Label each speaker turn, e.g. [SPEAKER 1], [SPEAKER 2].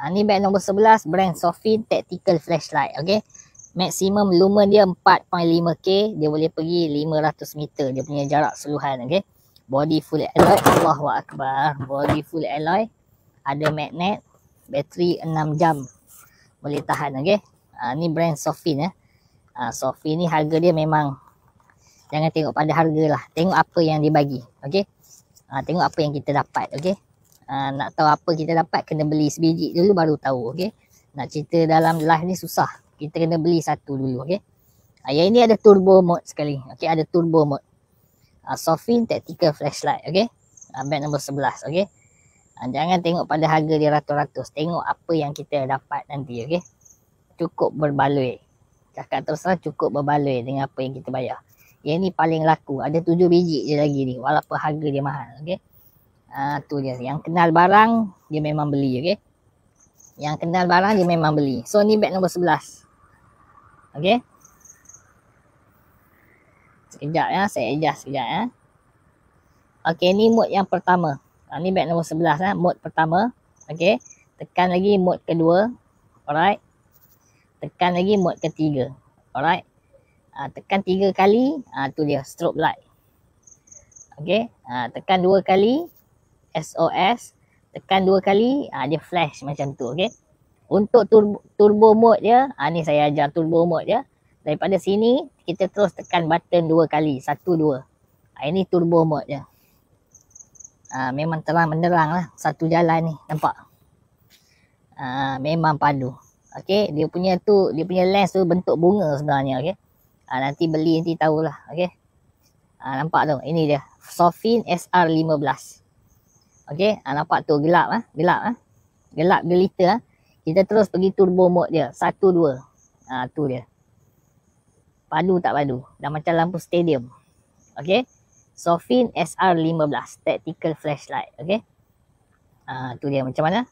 [SPEAKER 1] Ni beg nombor 11, brand Sofin Tactical Flashlight. Okay. Maksimum lumen dia 4.5K. Dia boleh pergi 500 meter. Dia punya jarak suluhan. Okay. Body full alloy. Allahu Akbar. Body full alloy. Ada magnet. Bateri 6 jam. Boleh tahan. Okay. Ni brand Sofin. Sofin ni harga dia memang, jangan tengok pada harga lah. Tengok apa yang dia bagi. Okay. Tengok apa yang kita dapat. Okay. Nak tahu apa kita dapat, kena beli sebiji dulu baru tahu. Okay. Nak cerita dalam live ni susah. Kita kena beli satu dulu. Okay. Yang ini ada turbo mode sekali. Okay. Ada turbo mode. Sofin Tactical Flashlight. Okay. Beg nombor 11. Okay. Jangan tengok pada harga dia ratus-ratus. Tengok apa yang kita dapat nanti. Okay. Cukup berbaloi. Cakap terus terang, cukup berbaloi dengan apa yang kita bayar. Yang ni paling laku. Ada 7 biji je lagi ni. Walaupun harga dia mahal. Okay. Tu dia. Yang kenal barang, dia memang beli. Okay. Yang kenal barang, dia memang beli. So ni beg nombor 11. Okay. Sekejap ya. Saya adjust sekejap ya. Okay. Ni mode yang pertama. Ni beg nombor 11. Mode pertama. Okay. Tekan lagi mode kedua. Alright. Tekan lagi mode ketiga. Alright. Tekan 3 kali. Tu dia. Strobe light. Okay. Tekan 2 kali. SOS. Tekan 2 kali. Dia flash macam tu. Okay. Untuk turbo mode dia. Ni saya ajar turbo mode dia. Daripada sini. Kita terus tekan button 2 kali. 1, 2. Ini turbo mode dia. Memang terang menderang lah. Satu jalan ni. Nampak? Memang padu. Okay. Dia punya lens tu bentuk bunga sebenarnya. Okay. Nanti beli nanti tahulah. Okay. Nampak tu. Ini dia. Sofin SR15. Okay. Nampak tu. Gelap. Gelap. Gelap gelita. Kita terus pergi turbo mode dia. 1, 2. Tu dia. Padu tak padu. Dah macam lampu stadium. Okay. Sofin SR15. Tactical Flashlight. Okay. Tu dia macam mana.